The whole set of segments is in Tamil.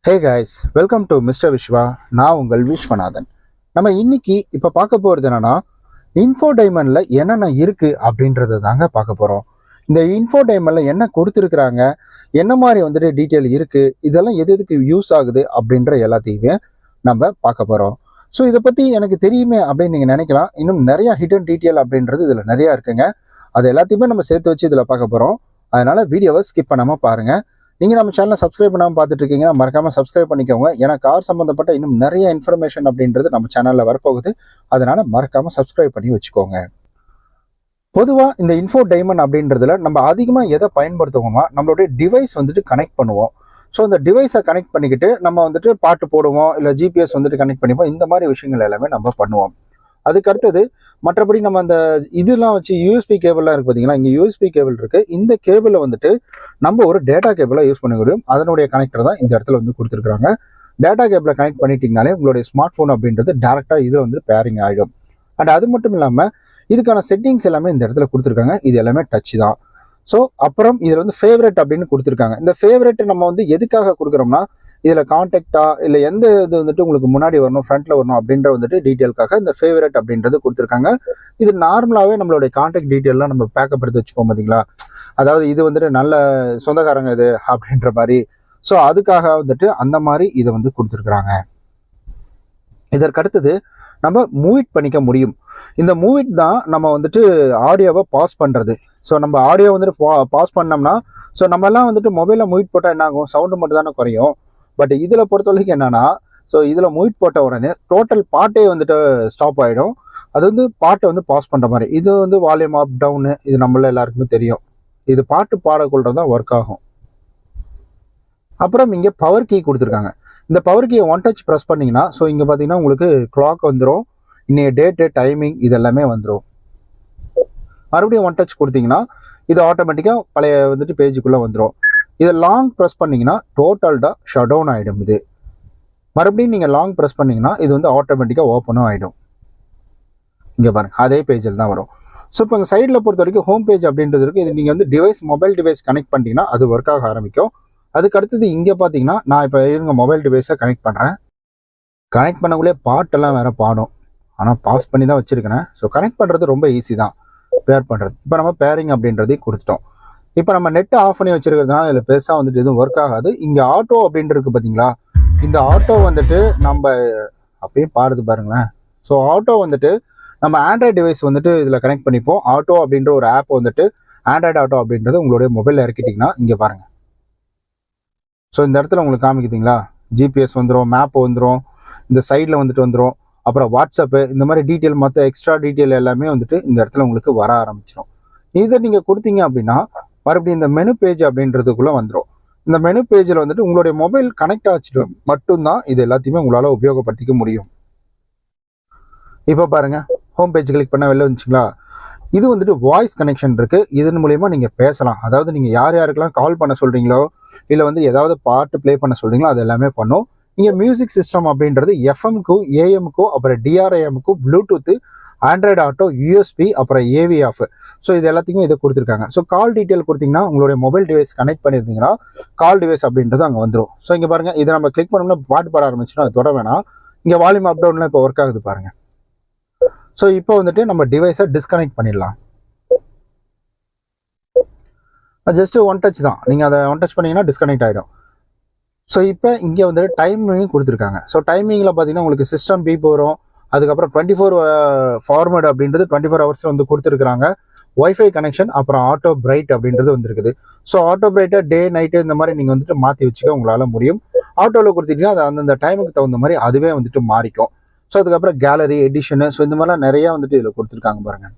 Hey guys, welcome to mister Viswa. நான் உங்கள் விஸ்வநாதன். நம்ம இன்னைக்கு இப்போ பார்க்க போகிறது என்னன்னா, இன்ஃபோடைன்மெண்ட்ல என்னென்ன இருக்கு அப்படின்றத தாங்க பார்க்க போகிறோம். இந்த இன்ஃபோடைன்மெண்ட்ல என்ன கொடுத்துருக்குறாங்க, என்ன மாதிரி வந்துட்டு டீட்டெயில் இருக்கு, இதெல்லாம் எது எதுக்கு யூஸ் ஆகுது அப்படின்ற எல்லாத்தையுமே நம்ம பார்க்க போகிறோம். ஸோ இதை பற்றி எனக்கு தெரியுமே அப்படின்னு நீங்கள் நினைக்கலாம். இன்னும் நிறைய ஹிடன் டீட்டெயில் அப்படின்றது இதில் நிறையா இருக்குங்க. அது எல்லாத்தையுமே நம்ம சேர்த்து வச்சு இதில் பார்க்க போகிறோம். அதனால வீடியோவை ஸ்கிப் பண்ணாமல் பாருங்கள். நீங்கள் நம்ம சேனலை சப்ஸ்கிரைப் பண்ணாமல் பார்த்துட்டு இருக்கீங்கன்னா மறக்காமல் சப்ஸ்கிரைப் பண்ணிக்கோங்க. ஏன்னா கார் சம்மந்தப்பட்ட இன்னும் நிறைய இன்ஃபர்மேஷன் அப்படின்றது நம்ம சேனலில் வரப்போகுது. அதனால் மறக்காமல் சப்ஸ்கிரைப் பண்ணி வச்சுக்கோங்க. பொதுவாக இந்த இன்ஃபோடைன்மெண்ட் அப்படின்றதுல நம்ம அதிகமாக எதை பயன்படுத்துவோமா, நம்மளுடைய டிவைஸ் வந்துட்டு கனெக்ட் பண்ணுவோம். ஸோ இந்த டிவைஸை கனெக்ட் பண்ணிக்கிட்டு நம்ம வந்துட்டு பாட்டு போடுவோம், இல்லை ஜிபிஎஸ் வந்துட்டு கனெக்ட் பண்ணிப்போம். இந்த மாதிரி விஷயங்கள் எல்லாமே நம்ம பண்ணுவோம். அதுக்கு அடுத்தது மற்றபடி நம்ம அந்த இதெல்லாம் வச்சு யூஎஸ்பி கேபிள்லாம் இருக்குது பார்த்தீங்களா, இங்கே யூஎஸ்பி கேபிள் இருக்குது. இந்த கேபிளை வந்துட்டு நம்ம ஒரு டேட்டா கேபிளாக யூஸ் பண்ண முடியும். அதனுடைய கனெக்டர் தான் இந்த இடத்துல வந்து கொடுத்துருக்காங்க. டேட்டா கேபிளை கனெக்ட் பண்ணிட்டீங்கனாலே உங்களுடைய ஸ்மார்ட் ஃபோன் அப்படின்றது டேரெக்டாக இதில் வந்து பேரிங் ஆகிடும். அண்ட் அது மட்டும் இல்லாமல் இதுக்கான செட்டிங்ஸ் எல்லாமே இந்த இடத்துல கொடுத்துருக்காங்க. இது எல்லாமே டச் தான். ஸோ அப்புறம் இதில் வந்து ஃபேவரட் அப்படின்னு கொடுத்துருக்காங்க. இந்த ஃபேவரட் நம்ம வந்து எதுக்காக கொடுக்குறோம்னா, இதில் கான்டாக்டா இல்லை எந்த இது வந்துட்டு உங்களுக்கு முன்னாடி வரணும், ஃப்ரண்ட்ல வரணும் அப்படின்ற வந்துட்டு டீட்டெயிலுக்காக இந்த ஃபேவரட் அப்படின்றது கொடுத்துருக்காங்க. இது நார்மலாகவே நம்மளுடைய கான்டாக்ட் டீட்டெயிலாம் நம்ம பேக்கப் எடுத்து வச்சுப்போம் பார்த்தீங்களா, அதாவது இது வந்துட்டு நல்ல சொந்தக்காரங்க இது அப்படின்ற மாதிரி. ஸோ அதுக்காக வந்துட்டு அந்த மாதிரி இதை வந்து கொடுத்துருக்குறாங்க. இதற்கு அடுத்தது நம்ம மூவிட் பண்ணிக்க முடியும். இந்த மூவிட் தான் நம்ம வந்துட்டு ஆடியோவை பாஸ் பண்ணுறது. ஸோ நம்ம ஆடியோ வந்துட்டு பாஸ் பண்ணோம்னா, ஸோ நம்மலாம் வந்துட்டு மொபைலில் மூவிட் போட்டால் என்ன ஆகும், சவுண்டு மட்டும் தானே குறையும். பட் இதில் பொறுத்த வரைக்கும் என்னன்னா, ஸோ இதில் மூவிட் போட்ட உடனே டோட்டல் பாட்டே வந்துட்டு ஸ்டாப் ஆகிடும். அது வந்து பாட்டை வந்து பாஸ் பண்ணுற மாதிரி. இது வந்து வால்யூம் அப் டவுனு, இது நம்மள எல்லாருக்குமே தெரியும். இது பாட்டு பாடக்கொள்றது தான் ஒர்க் ஆகும். அப்புறம் இங்கே பவர் கீ கொடுத்துருக்காங்க. இந்த பவர் கீயை ஒன் டச் ப்ரெஸ் பண்ணிங்கன்னா, ஸோ இங்கே பார்த்தீங்கன்னா உங்களுக்கு கிளாக் வந்துடும், இன்னைய டேட்டு, டைமிங் இதெல்லாமே வந்துடும். மறுபடியும் ஒன் டச் கொடுத்தீங்கன்னா இது ஆட்டோமேட்டிக்காக பழைய வந்துட்டு பேஜுக்குள்ளே வந்துடும். இதை லாங் ப்ரெஸ் பண்ணிங்கன்னா டோட்டல்டாக ஷட் டவுன் ஆகிடும். இது மறுபடியும் நீங்கள் லாங் ப்ரெஸ் பண்ணிங்கன்னா இது வந்து ஆட்டோமேட்டிக்காக ஓப்பனும் ஆகிடும். இங்கே பாருங்கள், அதே பேஜில் தான் வரும். ஸோ இப்போ இங்கே சைடில் பொறுத்த வரைக்கும் ஹோம் பேஜ் அப்படின்றது இருக்குது. இது நீங்கள் வந்து மொபைல் டிவைஸ் கனெக்ட் பண்ணிட்டீங்கன்னா அது ஒர்க் ஆக ஆரம்பிக்கும். அதுக்கு அடுத்தது இங்கே பார்த்தீங்கன்னா, நான் இப்போ இருங்க மொபைல் டிவைஸை கனெக்ட் பண்ணுறேன். கனெக்ட் பண்ணக்குள்ளே பாட்டெல்லாம் வேறு பாடும், ஆனால் பாஸ் பண்ணி தான் வச்சுருக்கிறேன். ஸோ கனெக்ட் பண்ணுறது ரொம்ப ஈஸி தான், பேர் பண்ணுறது. இப்போ நம்ம பேரிங் அப்படின்றதையும் கொடுத்துட்டோம். இப்போ நம்ம நெட்டை ஆஃப் பண்ணி வச்சுருக்கிறதுனால இதில் பெருசாக வந்துட்டு எதுவும் ஒர்க் ஆகாது. இங்கே ஆட்டோ அப்படின்றது பார்த்தீங்களா, இந்த ஆட்டோ வந்துட்டு நம்ம அப்படியே பாடுது பாருங்களேன். ஸோ ஆட்டோ வந்துட்டு நம்ம ஆண்ட்ராய்டு டிவைஸ் வந்துட்டு இதில் கனெக்ட் பண்ணிப்போம். ஆட்டோ அப்படின்ற ஒரு ஆப் வந்துட்டு ஆண்ட்ராய்டு ஆட்டோ அப்படின்றது உங்களுடைய மொபைலில் இறக்கிட்டிங்கன்னா இங்கே பாருங்கள். ஸோ இந்த இடத்துல உங்களுக்கு காமிக்குதுங்களா, ஜிபிஎஸ் வந்துடும், மேப் வந்துடும், இந்த சைடில் வந்துட்டு வந்துடும், அப்புறம் வாட்ஸ்அப்பு, இந்த மாதிரி டீட்டெயில் மற்ற எக்ஸ்ட்ரா டீட்டெயில் எல்லாமே வந்துட்டு இந்த இடத்துல உங்களுக்கு வர ஆரம்பிச்சிடும். இதை நீங்கள் கொடுத்தீங்க அப்படின்னா மறுபடியும் இந்த மெனு பேஜ் அப்படின்றதுக்குள்ளே வந்துடும். இந்த மெனு பேஜில் வந்துட்டு உங்களுடைய மொபைல் கனெக்ட் ஆச்சுட்டு மட்டும்தான் இது எல்லாத்தையுமே உங்களால் உபயோகப்படுத்திக்க முடியும். இப்போ பாருங்கள், ஹோம் பேஜ் கிளிக் பண்ணால் வெளில வந்துச்சுங்களா, இது வந்துட்டு வாய்ஸ் கனெக்ஷன் இருக்குது. இதன் மூலயமா நீங்கள் பேசலாம். அதாவது நீங்கள் யார் யாருக்கெல்லாம் கால் பண்ண சொல்கிறீங்களோ, இல்லை வந்து ஏதாவது பாட்டு ப்ளே பண்ண சொல்கிறீங்களோ அது எல்லாமே பண்ணும். இங்கே மியூசிக் சிஸ்டம் அப்படின்றது எஃப்எம்க்கும் ஏஎம்க்கும் அப்புறம் டிஆர்ஐஎம்க்கும் ப்ளூடூத்து, ஆண்ட்ராய்டு ஆட்டோ, யூஎஸ்பி, அப்புறம் ஏவி ஆஃப். ஸோ இது எல்லாத்துக்குமே இதை கொடுத்துருக்காங்க. ஸோ கால் டீட்டெயில் கொடுத்தீங்கன்னா உங்களுடைய மொபைல் டிவைஸ் கனெக்ட் பண்ணியிருந்தீங்கன்னா கால் டிவைஸ் அப்படின்றது அங்கே வந்துடும். ஸோ இங்கே பாருங்கள், இதை நம்ம கிளிக் பண்ணோம்னா பாட்டு பாட ஆரம்பிச்சுன்னா அது தொட வேணாம். இங்கே வால்யூம் அப் டவுன்லாம் இப்போ ஒர்க் ஆகுது பாருங்கள். ஸோ இப்போ வந்துட்டு நம்ம டிவைஸை டிஸ்கனெக்ட் பண்ணிடலாம். ஜஸ்ட்டு ஒன் டச் தான், நீங்கள் அதை ஒன் டச் பண்ணிங்கன்னா டிஸ்கனெக்ட் ஆகிடும். ஸோ இப்போ இங்கே வந்துட்டு டைமிங் கொடுத்துருக்காங்க. ஸோ டைமிங்கில் பார்த்தீங்கன்னா உங்களுக்கு சிஸ்டம் பீப் வரும். அதுக்கப்புறம் 24 ஃபார்மேட் அப்படின்றது 24 ஹவர்ஸில் வந்து கொடுத்துருக்குறாங்க. ஒய்ஃபை கனெக்ஷன், அப்புறம் ஆட்டோ பிரைட் அப்படின்றது வந்துருக்குது. ஸோ ஆட்டோ பிரைட்டை டே நைட்டு இந்த மாதிரி நீங்கள் வந்துட்டு மாற்றி வச்சுக்க உங்களால் முடியும். ஆட்டோவில் கொடுத்துட்டீங்கன்னா அது அந்தந்த டைமுக்கு தகுந்த மாதிரி அதுவே வந்துட்டு மாறிக்கும். ஸோ அதுக்கப்புறம் கேலரி, எடிஷனு, ஸோ இந்த மாதிரிலாம் நிறையா வந்துட்டு இதில் கொடுத்துருக்காங்க பாருங்கள்.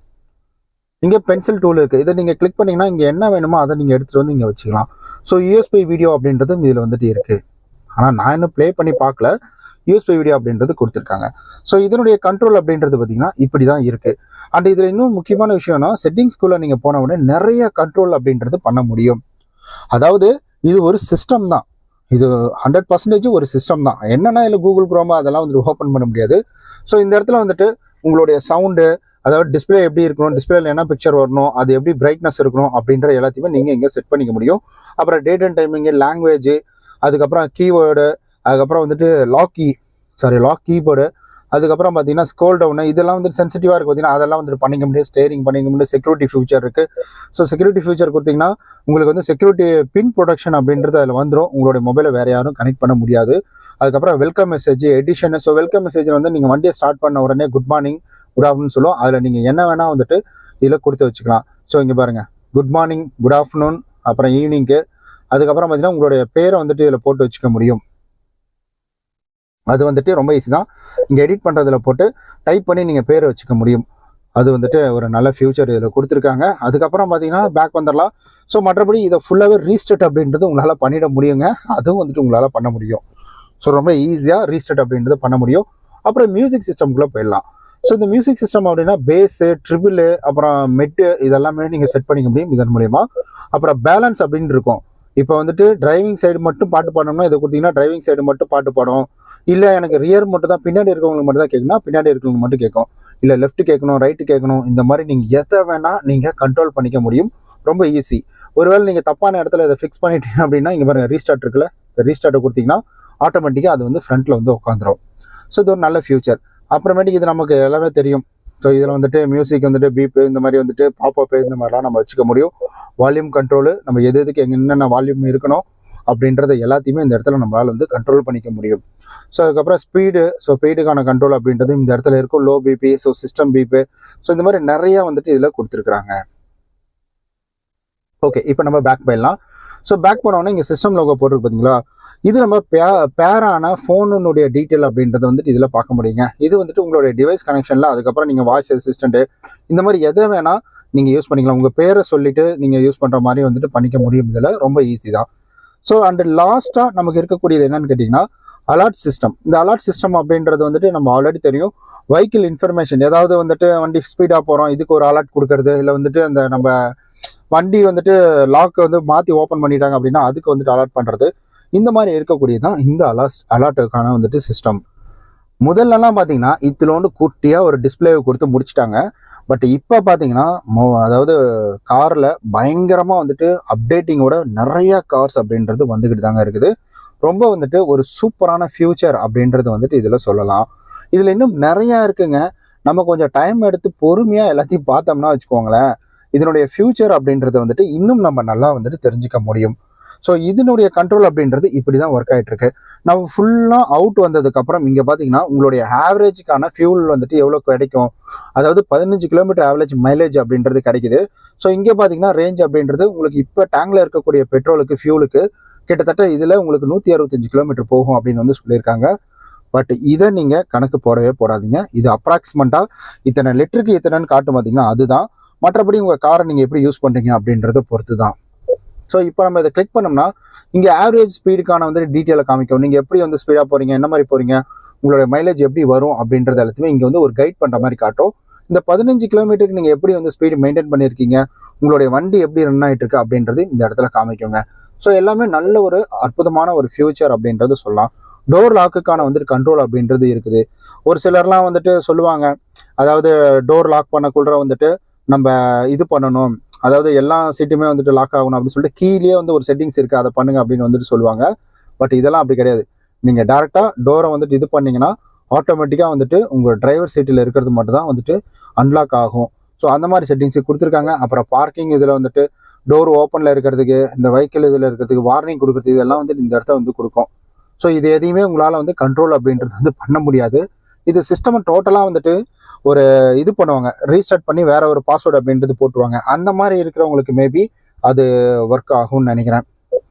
இங்கே பென்சில் டூல் இருக்குது. இதை நீங்கள் கிளிக் பண்ணிங்கன்னா இங்கே என்ன வேணுமோ அதை நீங்கள் எடுத்துகிட்டு வந்து இங்கே வச்சுக்கலாம். ஸோ யூஎஸ்பி வீடியோ அப்படின்றதும் இதில் வந்துட்டு இருக்குது. ஆனால் நான் இன்னும் ப்ளே பண்ணி பார்க்கல. யூஎஸ்பி வீடியோ அப்படின்றது கொடுத்துருக்காங்க. ஸோ இதனுடைய கண்ட்ரோல் அப்படின்றது பார்த்தீங்கன்னா இப்படி தான் இருக்குது. அண்ட் இதில் இன்னும் முக்கியமான விஷயம்னா, செட்டிங்ஸ்குள்ளே நீங்கள் போன உடனே நிறைய கண்ட்ரோல் அப்படின்றது பண்ண முடியும். அதாவது இது ஒரு சிஸ்டம் தான், இது 100% ஒரு சிஸ்டம் தான். என்னென்னா இல்லை கூகுள் குரோமா அதெல்லாம் வந்துட்டு ஓப்பன் பண்ண முடியாது. ஸோ இந்த இடத்துல வந்துட்டு உங்களுடைய சவுண்டு, அதாவது டிஸ்பிளே எப்படி இருக்கணும், டிஸ்பிளேல என்ன பிக்சர் வரணும், அது எப்படி பிரைட்னஸ் இருக்கணும் அப்படின்ற எல்லாத்தையுமே நீங்கள் இங்கே செட் பண்ணிக்க முடியும். அப்புறம் டேட் அண்ட் டைமிங்கு, லாங்குவேஜ், அதுக்கப்புறம் கீவேர்டு, அதுக்கப்புறம் வந்துட்டு லாக் கீபோர்டு, அதுக்கப்புறம் பார்த்தீங்கன்னா ஸ்க்ரோல் டவுனு, இதெல்லாம் வந்து சென்சிட்டிவாக இருக்குது பார்த்தீங்கன்னா, அதெல்லாம் வந்துட்டு பண்ணிக்க முடியும். ஸ்டேரிங் பண்ணிக்க முடியும். செக்யூரிட்டி ஃபியூச்சர் இருக்குது. ஸோ செக்யூரிட்டி ஃபியூச்சர் கொடுத்தீங்கன்னா உங்களுக்கு வந்து செக்யூரிட்டி பின் ப்ரொடெக்ஷன் அப்படின்றது அதில் வந்துடும். உங்களுடைய மொபைலை வேறு யாரும் கனெக்ட் பண்ண முடியாது. அதுக்கப்புறம் welcome message edition. So welcome மெசேஜில் வந்து நீங்கள் வண்டியை ஸ்டார்ட் பண்ண உடனே குட் மார்னிங், குட் ஆஃப்டர்நூன் சொல்லுவோம். அதில் நீங்கள் என்ன வேணால் வந்துட்டு இதில் கொடுத்து வச்சுக்கலாம். ஸோ இங்கே பாருங்கள், குட் மார்னிங், குட் ஆஃப்டர்நூன், அப்புறம் ஈவினிங்கு, அதுக்கப்புறம் பார்த்தீங்கன்னா உங்களுடைய பேரை வந்துட்டு இதில் போட்டு வச்சுக்க முடியும். அது வந்துட்டு ரொம்ப ஈஸி தான். இங்கே எடிட் பண்ணுறதுல போட்டு டைப் பண்ணி நீங்கள் பேரை வச்சுக்க முடியும். அது வந்துட்டு ஒரு நல்ல ஃபியூச்சர் இதில் கொடுத்துருக்காங்க. அதுக்கப்புறம் பார்த்தீங்கன்னா பேக் வந்துடலாம். ஸோ மற்றபடி இதை ஃபுல்லாகவே ரீஸ்டார்ட் அப்படின்றது உங்களால் பண்ணிட முடியுங்க. அதுவும் வந்துட்டு உங்களால் பண்ண முடியும். ஸோ ரொம்ப ஈஸியாக ரீஸ்டார்ட் அப்படின்றது பண்ண முடியும். அப்புறம் மியூசிக் சிஸ்டம்குள்ளே போயிடலாம். ஸோ இந்த மியூசிக் சிஸ்டம் அப்படின்னா பேஸு, ட்ரிபிள், அப்புறம் மெட்டு, இதெல்லாமே நீங்கள் செட் பண்ணிக்க முடியும் இதன் மூலயமா. அப்புறம் பேலன்ஸ் அப்படின்னு இருக்கும். இப்போ வந்துட்டு டிரைவிங் சைடு மட்டும் பாட்டு பாடணும்னா இதை கொடுத்தீங்கன்னா டிரைவிங் சைடு மட்டும் பாட்டு பாடும். இல்லை எனக்கு ரியர் மட்டும் தான், பின்னாடி இருக்கவங்களுக்கு மட்டும் தான் கேட்கணும், பின்னாடி இருக்கவங்களுக்கு மட்டும் கேட்கும். இல்லை லெஃப்ட் கேட்கணும், ரைட்டு கேட்கணும், இந்த மாதிரி நீங்கள் எதை வேணால் நீங்கள் கண்ட்ரோல் பண்ணிக்க முடியும். ரொம்ப ஈஸி. ஒருவேளை நீங்கள் தப்பான இடத்துல இதை ஃபிக்ஸ் பண்ணிட்டீங்க அப்படின்னா இங்கே பாருங்கள், ரீஸ்டார்ட் இருக்குல்ல, ரீஸ்டார்ட்டை கொடுத்தீங்கன்னா ஆட்டோமேட்டிக்காக அது வந்து ஃப்ரண்ட்டில் வந்து உட்காந்துரும். ஸோ இது ஒரு நல்ல ஃபியூச்சர். அப்புறமேட்டுக்கு இது நமக்கு எல்லாமே தெரியும். ஸோ இதில் வந்துட்டு மியூசிக் வந்துட்டு பீப்பு, இந்த மாதிரி வந்துட்டு பாப்அப்பு, இந்த மாதிரிலாம் நம்ம வச்சுக்க முடியும். வால்யூம் கண்ட்ரோலு, நம்ம எதுக்கு என்னென்ன வால்யூம் இருக்கணும் அப்படின்றத எல்லாத்தையுமே இந்த இடத்துல நம்மளால் வந்து கண்ட்ரோல் பண்ணிக்க முடியும். ஸோ அதுக்கப்புறம் ஸ்பீடுக்கான கண்ட்ரோல் அப்படின்றது இந்த இடத்துல இருக்கும். லோ பிபி, ஸோ சிஸ்டம் பீப்பு, ஸோ இந்த மாதிரி நிறையா வந்துட்டு இதில் கொடுத்துருக்குறாங்க. ஓகே, இப்போ நம்ம பேக் போயிடலாம். ஸோ பேக் போனோன்னா இங்கே சிஸ்டம் லோகோ போட்டிருக்கு பார்த்தீங்களா, இது நம்ம பேரான ஃபோனுடைய டீட்டெயில் அப்படின்றத வந்துட்டு இதில் பார்க்க முடியுங்க. இது வந்துட்டு உங்களுடைய டிவைஸ் கனெக்ஷனில், அதுக்கப்புறம் நீங்கள் வாய்ஸ் அசிஸ்டண்ட்டு, இந்த மாதிரி எதை வேணால் நீங்கள் யூஸ் பண்ணிக்கலாம். உங்கள் பேரை சொல்லிவிட்டு நீங்கள் யூஸ் பண்ணுற மாதிரி வந்துட்டு பண்ணிக்க முடியும். இதில் ரொம்ப ஈஸி தான். ஸோ அண்டு லாஸ்ட்டாக நமக்கு இருக்கக்கூடியது என்னன்னு கேட்டிங்கன்னா அலர்ட் சிஸ்டம். இந்த அலர்ட் சிஸ்டம் அப்படின்றது வந்துட்டு நம்ம ஆல்ரெடி தெரியும். வெஹிக்கிள் இன்ஃபர்மேஷன், ஏதாவது வந்துட்டு வண்டி ஸ்பீடாக போகிறோம், இதுக்கு ஒரு அலர்ட் கொடுக்கறது, இல்லை வந்துட்டு அந்த நம்ம வண்டி வந்துட்டு லாக் வந்து மாற்றி ஓப்பன் பண்ணிட்டாங்க அப்படின்னா அதுக்கு வந்துட்டு அலர்ட் பண்ணுறது, இந்த மாதிரி இருக்கக்கூடியதான் இந்த அலர்ட்டுக்கான வந்துட்டு சிஸ்டம். முதல்லலாம் பார்த்தீங்கன்னா இதில் குட்டியாக ஒரு டிஸ்பிளேவை கொடுத்து முடிச்சிட்டாங்க. பட் இப்போ பார்த்தீங்கன்னா அதாவது காரில் பயங்கரமாக வந்துட்டு அப்டேட்டிங்கோட நிறையா கார்ஸ் அப்படின்றது வந்துக்கிட்டு தாங்க இருக்குது. ரொம்ப வந்துட்டு ஒரு சூப்பரான ஃபியூச்சர் அப்படின்றது வந்துட்டு இதில் சொல்லலாம். இதில் இன்னும் நிறையா இருக்குங்க. நம்ம கொஞ்சம் டைம் எடுத்து பொறுமையாக எல்லாத்தையும் பார்த்தோம்னா வச்சுக்கோங்களேன், இதனுடைய ஃபியூச்சர் அப்படின்றத வந்துட்டு இன்னும் நம்ம நல்லா வந்துட்டு தெரிஞ்சுக்க முடியும். ஸோ இதனுடைய கண்ட்ரோல் அப்படின்றது இப்படி தான் ஒர்க் ஆகிட்டு இருக்கு. நம்ம ஃபுல்லாக அவுட் வந்ததுக்கப்புறம் இங்கே பார்த்தீங்கன்னா உங்களுடைய ஆவரேஜுக்கான ஃபியூல் வந்துட்டு எவ்வளோ கிடைக்கும், அதாவது 15 கிலோமீட்டர் ஆவரேஜ் மைலேஜ் அப்படின்றது கிடைக்குது. ஸோ இங்கே பார்த்தீங்கன்னா ரேஞ்ச் அப்படின்றது உங்களுக்கு இப்போ டேங்கில் இருக்கக்கூடிய பெட்ரோலுக்கு, ஃபியூலுக்கு கிட்டத்தட்ட இதில் உங்களுக்கு 165 கிலோமீட்டர் போகும் அப்படின்னு வந்து சொல்லியிருக்காங்க. பட் இதை நீங்கள் கணக்கு போடவே போடாதீங்க. இது அப்ராக்சிமெண்ட்டாக இத்தனை லிட்டருக்கு இத்தனைன்னு காட்டும் பார்த்தீங்கன்னா அதுதான். மற்றபடி உங்கள் காரை நீங்கள் எப்படி யூஸ் பண்ணுறீங்க அப்படின்றத பொறுத்து தான். ஸோ இப்போ நம்ம இதை கிளிக் பண்ணோம்னா இங்கே ஆவரேஜ் ஸ்பீடுக்கான வந்து டீட்டெயிலை காமிக்கும். நீங்கள் எப்படி வந்து ஸ்பீடாக போகிறீங்க, என்ன மாதிரி போகிறீங்க, உங்களோட மைலேஜ் எப்படி வரும் அப்படின்றது எல்லாத்தையுமே இங்கே வந்து ஒரு கைட் பண்ணுற மாதிரி காட்டும். இந்த 15 கிலோமீட்டருக்கு நீங்கள் எப்படி வந்து ஸ்பீடு மெயின்டைன் பண்ணியிருக்கீங்க, உங்களுடைய வண்டி எப்படி ரன் ஆகிட்டு இருக்கு அப்படின்றது இந்த இடத்துல காமிக்குங்க. ஸோ எல்லாமே நல்ல ஒரு அற்புதமான ஒரு ஃபியூச்சர் அப்படின்றது சொல்லலாம். டோர் லாக்குக்கான வந்துட்டு கண்ட்ரோல் அப்படின்றது இருக்குது. ஒரு சிலர்லாம் வந்துட்டு சொல்லுவாங்க, அதாவது டோர் லாக் பண்ணக்குள்ள வந்துட்டு நம்ம இது பண்ணணும், அதாவது எல்லா சீட்டுமே வந்துட்டு லாக் ஆகணும் அப்படின்னு சொல்லிட்டு கீழே வந்து ஒரு செட்டிங்ஸ் இருக்குது, அதை பண்ணுங்க அப்படின்னு வந்துட்டு சொல்லுவாங்க. பட் இதெல்லாம் அப்படி கிடையாது. நீங்கள் டேரெக்டாக டோரை வந்துட்டு இது பண்ணிங்கன்னா ஆட்டோமேட்டிக்காக வந்துட்டு உங்கள் டிரைவர் சீட்டில் இருக்கிறது மட்டும் தான் வந்துட்டு அன்லாக் ஆகும். ஸோ அந்த மாதிரி செட்டிங்ஸ் கொடுத்துருக்காங்க. அப்புறம் பார்க்கிங் இதில் வந்துட்டு டோர் ஓப்பனில் இருக்கிறதுக்கு, இந்த வெஹிக்கிள் இதில் இருக்கிறதுக்கு வார்னிங் கொடுக்குறது, இதெல்லாம் வந்துட்டு இந்த இடத்த வந்து கொடுக்கும். ஸோ இது எதையுமே உங்களால் வந்து கண்ட்ரோல் அப்படின்றது வந்து பண்ண முடியாது. இது சிஸ்டம் டோட்டலாக வந்துட்டு ஒரு இது பண்ணுவாங்க, ரீஸ்டார்ட் பண்ணி வேற ஒரு பாஸ்வேர்டு அப்படின்றது போட்டுருவாங்க. அந்த மாதிரி இருக்கிறவங்களுக்கு மேபி அது ஒர்க் ஆகும்னு நினைக்கிறேன்.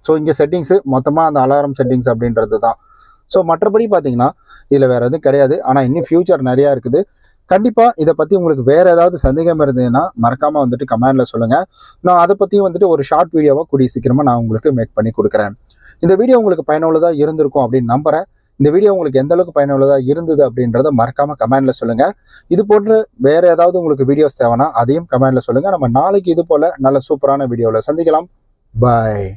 ஸோ இங்கே செட்டிங்ஸு மொத்தமாக அந்த அலாரம் செட்டிங்ஸ் அப்படின்றது தான். ஸோ மற்றபடி பார்த்தீங்கன்னா இதில் வேறு எதுவும் கிடையாது. ஆனால் இன்னும் ஃபியூச்சர் நிறையா இருக்குது. கண்டிப்பாக இதை பற்றி உங்களுக்கு வேறு ஏதாவது சந்தேகம் இருந்ததுன்னா மறக்காமல் வந்துட்டு கமெண்டில் சொல்லுங்கள். நான் அதை பற்றியும் வந்துட்டு ஒரு ஷார்ட் வீடியோவாக கூடிய சீக்கிரமாக நான் உங்களுக்கு மேக் பண்ணி கொடுக்குறேன். இந்த வீடியோ உங்களுக்கு பயனுள்ளதாக இருந்திருக்கும் அப்படின்னு நம்புகிறேன். இந்த வீடியோ உங்களுக்கு எந்த அளவுக்கு பயனுள்ளதாக இருந்தது அப்படின்றத மறக்காமல் கமெண்டில் சொல்லுங்கள். இது போன்ற வேறு ஏதாவது உங்களுக்கு வீடியோஸ் தேவைன்னா அதையும் கமெண்டில் சொல்லுங்கள். நம்ம நாளைக்கு இது போல் நல்ல சூப்பரான வீடியோவில் சந்திக்கலாம். பாய்.